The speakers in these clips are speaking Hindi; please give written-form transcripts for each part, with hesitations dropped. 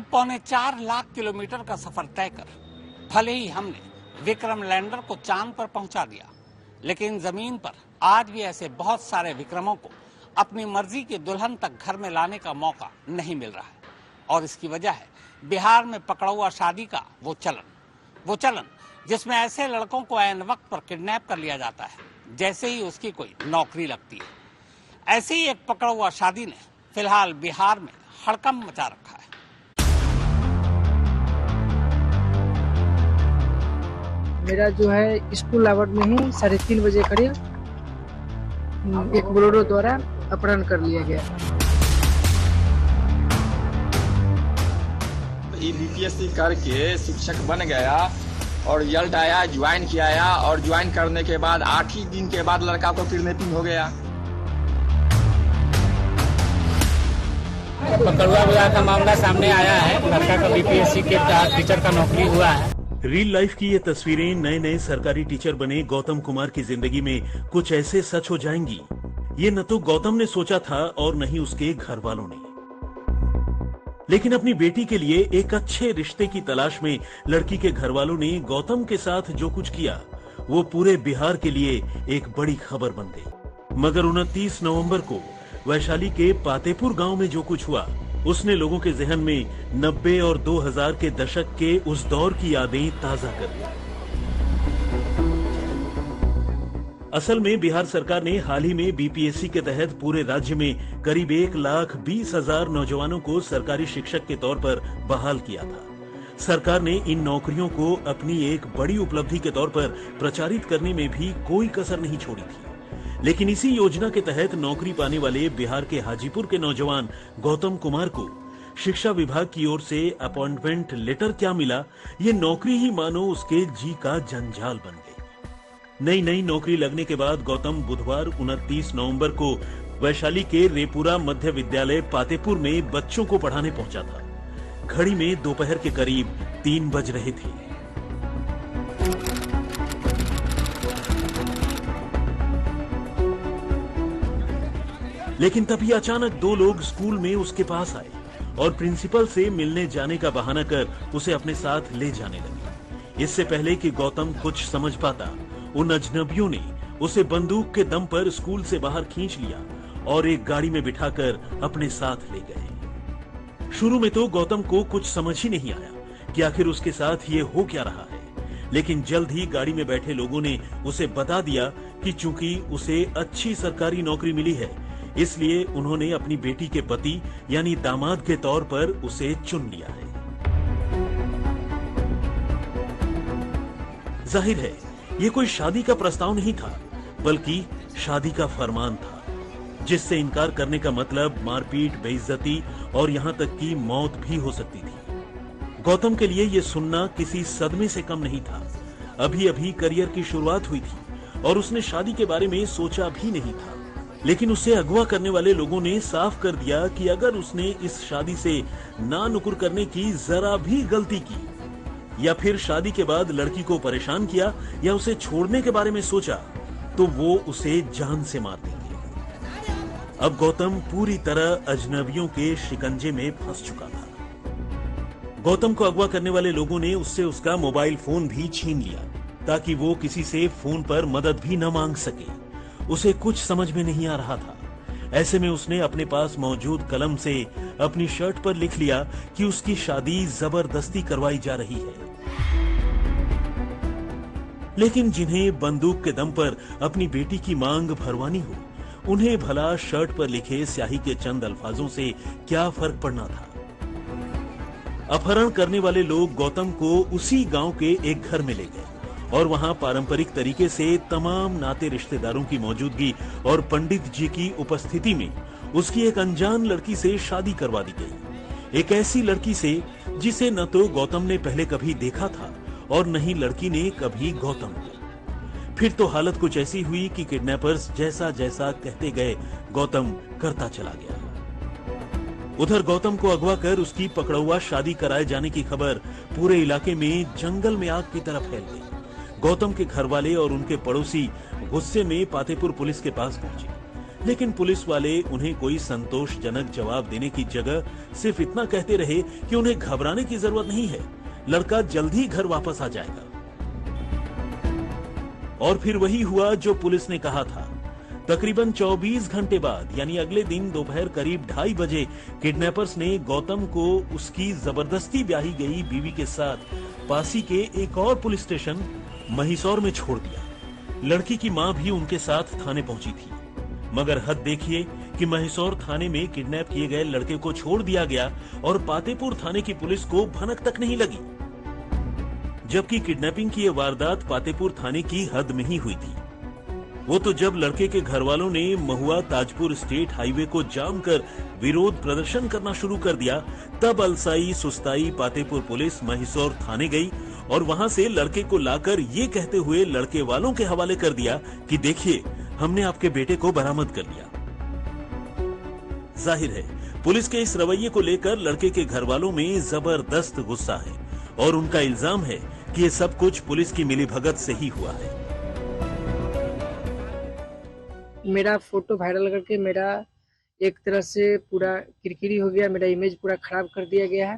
करीब 4.25 किलोमीटर का सफर तय कर भले ही हमने विक्रम लैंडर को चांद पर पहुंचा दिया, लेकिन जमीन पर आज भी ऐसे बहुत सारे विक्रमों को अपनी मर्जी के दुल्हन तक घर में लाने का मौका नहीं मिल रहा है। और इसकी वजह है बिहार में पकड़ौआ शादी का वो चलन जिसमें ऐसे लड़कों को ऐन वक्त पर किडनैप कर लिया जाता है जैसे ही उसकी कोई नौकरी लगती है। ऐसे ही एक पकड़ौआ शादी ने फिलहाल बिहार में हड़कंप मचा रखा है। मेरा जो है स्कूल आवर में ही 3:30 बजे करीब एक बोलेरो द्वारा अपहरण कर लिया गया। बीपीएससी करके शिक्षक बन गया और रिजल्ट आया, ज्वाइन किया और ज्वाइन करने के बाद 8 ही दिन के बाद लड़का को किडनैपिंग हो गया। पकड़वा विवाह का मामला सामने आया है। लड़का का बीपीएससी के तहत टीचर का नौकरी हुआ है। रियल लाइफ की ये तस्वीरें नए सरकारी टीचर बने गौतम कुमार की जिंदगी में कुछ ऐसे सच हो जाएंगी। ये न तो गौतम ने सोचा था और न ही उसके घर वालों ने, लेकिन अपनी बेटी के लिए एक अच्छे रिश्ते की तलाश में लड़की के घर वालों ने गौतम के साथ जो कुछ किया वो पूरे बिहार के लिए एक बड़ी खबर बन गई। मगर 29 नवंबर को वैशाली के पातेपुर गांव में जो कुछ हुआ उसने लोगों के जहन में 90 और 2000 के दशक के उस दौर की यादें ताजा कर दी। असल में बिहार सरकार ने हाल ही में बीपीएससी के तहत पूरे राज्य में करीब 1,20,000 नौजवानों को सरकारी शिक्षक के तौर पर बहाल किया था। सरकार ने इन नौकरियों को अपनी एक बड़ी उपलब्धि के तौर पर प्रचारित करने में भी कोई कसर नहीं छोड़ी थी। लेकिन इसी योजना के तहत नौकरी पाने वाले बिहार के हाजीपुर के नौजवान गौतम कुमार को शिक्षा विभाग की ओर से अपॉइंटमेंट लेटर क्या मिला, ये नौकरी ही मानो उसके जी का जंजाल बन गई। नई नौकरी लगने के बाद गौतम बुधवार 29 नवंबर को वैशाली के रेपुरा मध्य विद्यालय पातेपुर में बच्चों को पढ़ाने पहुंचा था। घड़ी में दोपहर के करीब 3 बज रहे थे। लेकिन तभी अचानक 2 लोग स्कूल में उसके पास आए और प्रिंसिपल से मिलने जाने का बहाना कर उसे अपने साथ ले जाने लगे। इससे पहले कि गौतम कुछ समझ पाता, उन अजनबियों ने उसे बंदूक के दम पर स्कूल से बाहर खींच लिया और एक गाड़ी में बिठाकर अपने साथ ले गए। शुरू में तो गौतम को कुछ समझ ही नहीं आया कि आखिर उसके साथ ये हो क्या रहा है, लेकिन जल्द ही गाड़ी में बैठे लोगों ने उसे बता दिया कि चूंकि उसे अच्छी सरकारी नौकरी मिली है, इसलिए उन्होंने अपनी बेटी के पति यानी दामाद के तौर पर उसे चुन लिया है। जाहिर है ये कोई शादी का प्रस्ताव नहीं था, बल्कि शादी का फरमान था, जिससे इनकार करने का मतलब मारपीट, बेइज्जती और यहां तक कि मौत भी हो सकती थी। गौतम के लिए ये सुनना किसी सदमे से कम नहीं था। अभी अभी करियर की शुरुआत हुई थी और उसने शादी के बारे में सोचा भी नहीं था। लेकिन उसे अगवा करने वाले लोगों ने साफ कर दिया कि अगर उसने इस शादी से ना नुकुर करने की जरा भी गलती की या फिर शादी के बाद लड़की को परेशान किया या उसे छोड़ने के बारे में सोचा तो वो उसे जान से मार देंगे। अब गौतम पूरी तरह अजनबियों के शिकंजे में फंस चुका था। गौतम को अगवा करने वाले लोगों ने उससे उसका मोबाइल फोन भी छीन लिया ताकि वो किसी से फोन पर मदद भी न मांग सके। उसे कुछ समझ में नहीं आ रहा था। ऐसे में उसने अपने पास मौजूद कलम से अपनी शर्ट पर लिख लिया कि उसकी शादी जबरदस्ती करवाई जा रही है। लेकिन जिन्हें बंदूक के दम पर अपनी बेटी की मांग भरवानी हो, उन्हें भला शर्ट पर लिखे स्याही के चंद अल्फाजों से क्या फर्क पड़ना था। अपहरण करने वाले लोग गौतम को उसी गांव के एक घर में ले गए और वहां पारंपरिक तरीके से तमाम नाते रिश्तेदारों की मौजूदगी और पंडित जी की उपस्थिति में उसकी एक अनजान लड़की से शादी करवा दी गई। एक ऐसी लड़की से जिसे न तो गौतम ने पहले कभी देखा था और न ही लड़की ने कभी गौतम को। फिर तो हालत कुछ ऐसी हुई कि किडनैपर्स जैसा जैसा कहते गए गौतम करता चला गया। उधर गौतम को अगवा कर उसकी पकड़ौआ शादी कराए जाने की खबर पूरे इलाके में जंगल में आग की तरह फैल गई। गौतम के घर वाले और उनके पड़ोसी गुस्से में पातेपुर पुलिस के पास पहुंचे। लेकिन पुलिस वाले उन्हें कोई संतोषजनक जवाब देने की जगह सिर्फ इतना कहते रहे कि उन्हें घबराने की जरूरत नहीं है, लड़का जल्द ही घर वापस आ जाएगा। और फिर वही हुआ जो पुलिस ने कहा था। तकरीबन 24 घंटे बाद यानी अगले दिन दोपहर करीब 2:30 बजे किडनैपर्स ने गौतम को उसकी जबरदस्ती ब्याही गई बीवी के साथ पासी के एक और पुलिस स्टेशन महिसौर में छोड़ दिया। लड़की की मां भी उनके साथ थाने पहुंची थी, मगर हद देखिए कि महिसौर थाने में किडनैप किए गए लड़के को छोड़ दिया गया और पातेपुर थाने की पुलिस को भनक तक नहीं लगी, जबकि किडनैपिंग की यह वारदात पातेपुर थाने की हद में ही हुई थी। वो तो जब लड़के के घर वालों ने महुआ ताजपुर स्टेट हाईवे को जाम कर विरोध प्रदर्शन करना शुरू कर दिया, तब अलसाई सुस्ताई पातेपुर पुलिस महिसौर थाने गई और वहां से लड़के को लाकर ये कहते हुए लड़के वालों के हवाले कर दिया कि देखिए, हमने आपके बेटे को बरामद कर लिया। जाहिर है, पुलिस के इस रवैये को लेकर लड़के के घर वालों में जबरदस्त गुस्सा है और उनका इल्जाम है कि ये सब कुछ पुलिस की मिलीभगत से ही हुआ है। मेरा फोटो वायरल करके मेरा एक तरह से पूरा किरकिरी हो गया, मेरा इमेज पूरा खराब कर दिया गया है।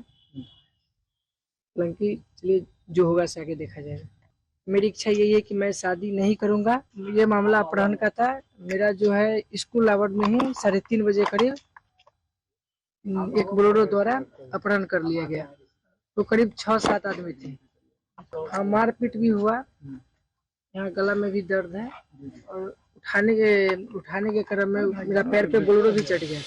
हालांकि चलिए, जो होगा से आगे देखा जाएगा। मेरी इच्छा यही है कि मैं शादी नहीं करूंगा। ये मामला अपहरण का था। मेरा जो है स्कूल आवर में ही 3:30 बजे करीब एक बोलेरो द्वारा अपहरण कर लिया गया। तो करीब 6-7 आदमी थे। हाँ, मारपीट भी हुआ, यहाँ गला में भी दर्द है और उठाने के क्रम में मेरा पैर पे बोलेरो भी चढ़ गया।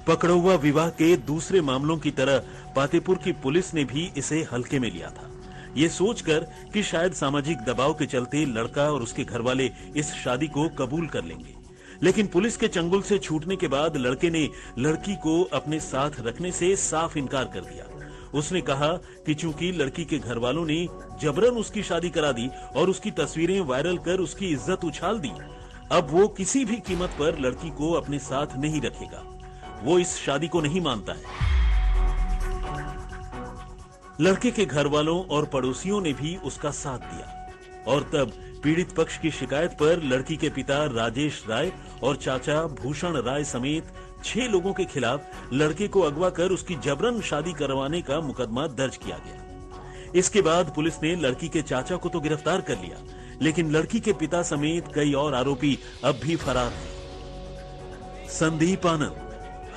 पकड़ौआ विवाह के दूसरे मामलों की तरह पातेपुर की पुलिस ने भी इसे हल्के में लिया था, ये सोचकर कि शायद सामाजिक दबाव के चलते लड़का और उसके घरवाले इस शादी को कबूल कर लेंगे। लेकिन पुलिस के चंगुल से छूटने के बाद लड़के ने लड़की को अपने साथ रखने से साफ इनकार कर दिया। उसने कहा कि चूंकि लड़की के घर वालों ने जबरन उसकी शादी करा दी और उसकी तस्वीरें वायरल कर उसकी इज्जत उछाल दी, अब वो किसी भी कीमत पर लड़की को अपने साथ नहीं रखेगा। वो इस शादी को नहीं मानता है। लड़के के घर वालों और पड़ोसियों ने भी उसका साथ दिया और तब पीड़ित पक्ष की शिकायत पर लड़की के पिता राजेश राय और चाचा भूषण राय समेत 6 लोगों के खिलाफ लड़के को अगवा कर उसकी जबरन शादी करवाने का मुकदमा दर्ज किया गया। इसके बाद पुलिस ने लड़की के चाचा को तो गिरफ्तार कर लिया, लेकिन लड़की के पिता समेत कई और आरोपी अब भी फरार हैं। संदीप आनंद,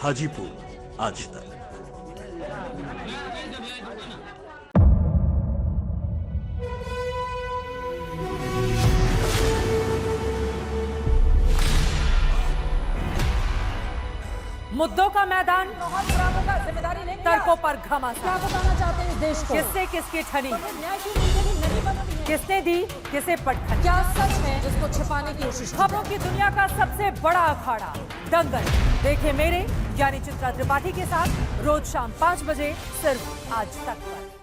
हाजीपुर, आज तक। मुद्दों का मैदान, तर्कों पर घमासान। क्या बताना चाहते हैं देश को? किससे किसकी ठनी, किसने दी किसे पटखनी, क्या सच है जिसको छिपाने की कोशिश। खबरों की दुनिया का सबसे बड़ा अखाड़ा दंगल देखे मेरे यानी चित्रा त्रिपाठी के साथ रोज शाम 5 बजे सिर्फ आज तक पर।